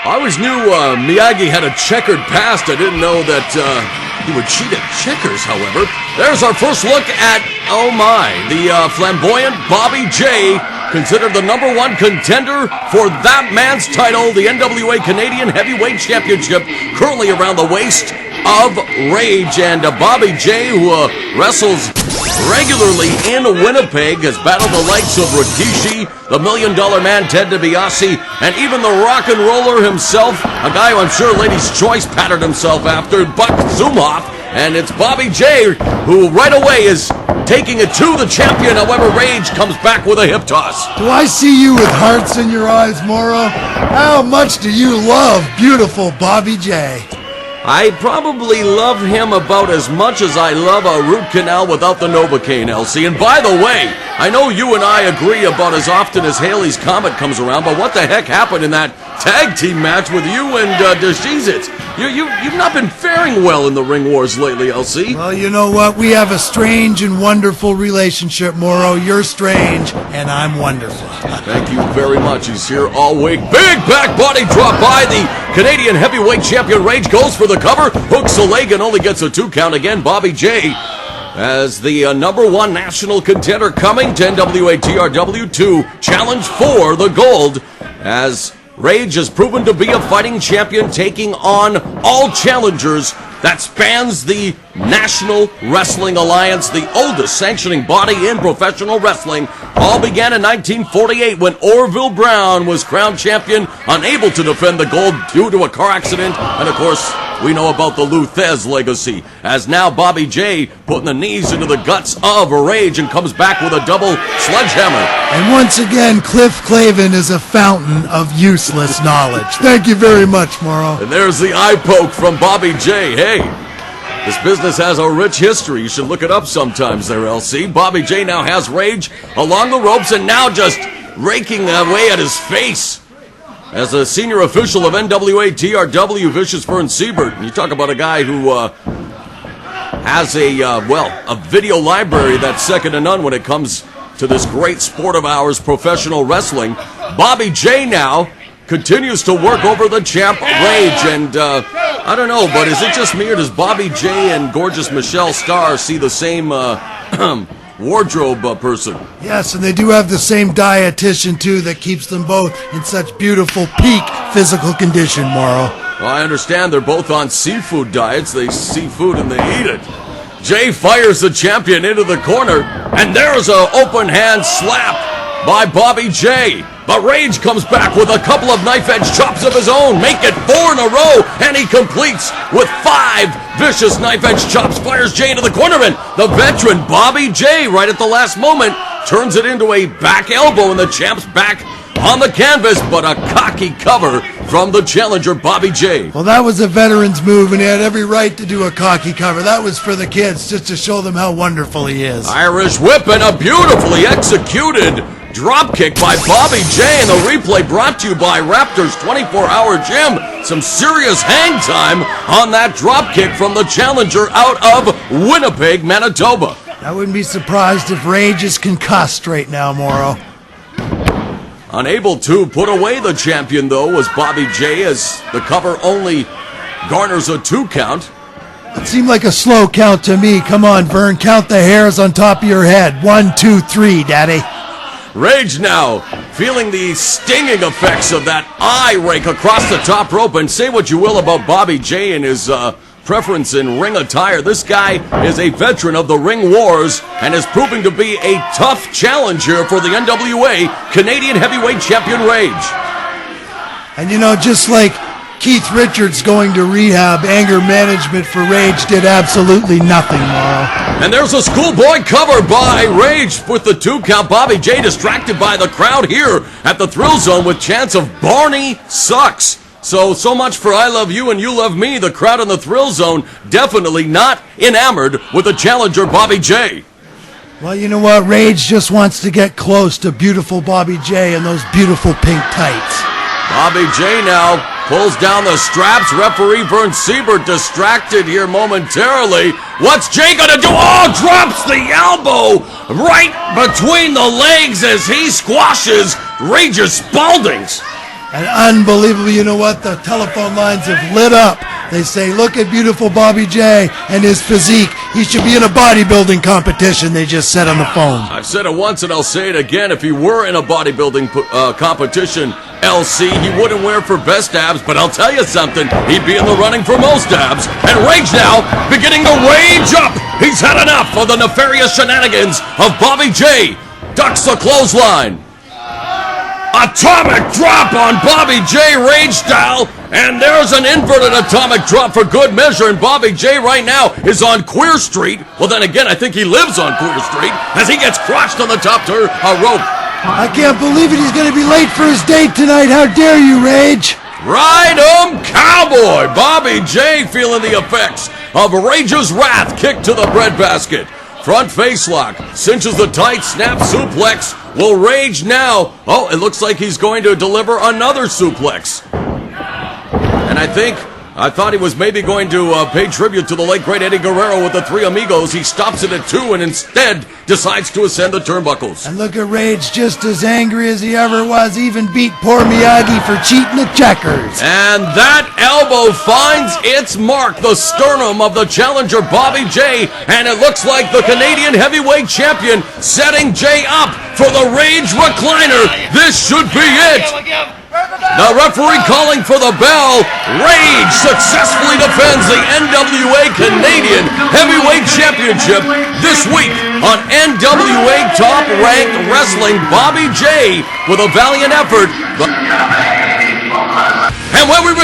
I always knew Miyagi had a checkered past. I didn't know that he would cheat at checkers, however. There's our first look at, oh my, the flamboyant Bobby J, considered the #1 contender for that man's title, the NWA Canadian Heavyweight Championship, currently around the waist of Rage. And Bobby J, who wrestles regularly in Winnipeg, has battled the likes of Rikishi, the $1 Million Man Ted DiBiase, and even the rock and roller himself, a guy who I'm sure Ladies' Choice patterned himself after, Buck Zumhoff. And it's Bobby J who right away is taking it to the champion. However, Rage comes back with a hip toss. Do I see you with hearts in your eyes, Morrow? How much do you love beautiful Bobby J? I probably love him about as much as I love a root canal without the Novocaine, Elsie. And by the way, I know you and I agree about as often as Haley's Comet comes around, but what the heck happened in that tag team match with you and Deshizit? You've not been faring well in the ring wars lately, Elsie. Well, you know what? We have a strange and wonderful relationship, Morrow. You're strange, and I'm wonderful. Thank you very much. He's here all week. Big back body drop by the Canadian Heavyweight Champion. Rage goes for the cover. Hooks a leg and only gets a 2 count. Again, Bobby J as the #1 national contender coming to NWA TRW to challenge for the gold, as Rage has proven to be a fighting champion, taking on all challengers. That spans the National Wrestling Alliance, the oldest sanctioning body in professional wrestling. All began in 1948 when Orville Brown was crowned champion, unable to defend the gold due to a car accident. And of course, we know about the Lou Thez legacy, as now Bobby J putting the knees into the guts of Rage and comes back with a double sledgehammer. And once again, Cliff Clavin is a fountain of useless knowledge. Thank you very much, Morrow. And there's the eye poke from Bobby J. Hey, this business has a rich history. You should look it up sometimes there, LC. Bobby J now has Rage along the ropes and now just raking away at his face. As a senior official of NWA TRW, Vicious Vern Siebert, you talk about a guy who has a video library that's second to none when it comes to this great sport of ours, professional wrestling. Bobby J now continues to work over the champ Rage, and I don't know, but is it just me, or does Bobby J and gorgeous Michelle Starr see the same wardrobe person? Yes, and they do have the same dietitian, too, that keeps them both in such beautiful peak physical condition, Morrow. Well, I understand they're both on seafood diets. They see food and they eat it. Jay fires the champion into the corner, and there's an open hand slap by Bobby J. But Rage comes back with a couple of knife-edge chops of his own, make it 4 in a row, and he completes with 5 vicious knife-edge chops, fires Jay into the corner, and the veteran Bobby J, right at the last moment, turns it into a back elbow, and the champ's back on the canvas, but a cocky cover from the challenger Bobby J. Well, that was a veteran's move, and he had every right to do a cocky cover. That was for the kids, just to show them how wonderful he is. Irish whip and a beautifully executed dropkick by Bobby J, and the replay brought to you by Raptors 24-Hour Gym. Some serious hang time on that dropkick from the challenger out of Winnipeg, Manitoba. I wouldn't be surprised if Rage is concussed right now, Morrow. Unable to put away the champion, though, was Bobby J, as the cover only garners a 2 count. It seemed like a slow count to me. Come on, Vern, count the hairs on top of your head. 1, 2, 3, Daddy. Rage now feeling the stinging effects of that eye rake across the top rope. And say what you will about Bobby J and his preference in ring attire, this guy is a veteran of the ring wars and is proving to be a tough challenger for the NWA Canadian Heavyweight Champion Rage. And you know, just like Keith Richards going to rehab, anger management for Rage did absolutely nothing, Morrow. And there's a schoolboy cover by Rage with the 2 count. Bobby J distracted by the crowd here at the Thrill Zone with chants of Barney sucks. So much for I love you and you love me. The crowd in the Thrill Zone definitely not enamored with the challenger Bobby J. Well, you know what? Rage just wants to get close to beautiful Bobby J and those beautiful pink tights. Bobby J now pulls down the straps. Referee Vern Siebert distracted here momentarily. What's Jay gonna do? Oh, drops the elbow right between the legs as he squashes Rage's Spaldings. And unbelievable, you know what? The telephone lines have lit up. They say, look at beautiful Bobby J and his physique. He should be in a bodybuilding competition, they just said on the phone. I've said it once and I'll say it again. If he were in a bodybuilding competition, LC, he wouldn't wear for best abs, but I'll tell you something, he'd be in the running for most abs. And Rage now beginning to rage up. He's had enough of the nefarious shenanigans of Bobby J. Ducks the clothesline. Atomic drop on Bobby J, Rage style, and there's an inverted atomic drop for good measure, and Bobby J right now is on Queer Street. Well, then again, I think he lives on Queer Street as he gets crushed on the top rope. I can't believe it, he's going to be late for his date tonight. How dare you, Rage? Ride 'em, cowboy! Bobby J feeling the effects of Rage's wrath, kick to the breadbasket. Front face lock, cinches the tight, snap suplex. Will Rage now? Oh, it looks like he's going to deliver another suplex. And I thought he was maybe going to pay tribute to the late great Eddie Guerrero with the Three Amigos. He stops it at 2 and instead decides to ascend the turnbuckles. And look at Rage, just as angry as he ever was, even beat poor Miyagi for cheating at checkers. And that elbow finds its mark, the sternum of the challenger Bobby J, and it looks like the Canadian heavyweight champion setting Jay up for the Rage recliner. This should be it. The referee calling for the bell. Rage successfully defends the NWA Canadian Heavyweight Championship this week on NWA Top Ranked Wrestling. Bobby J with a valiant effort. And when we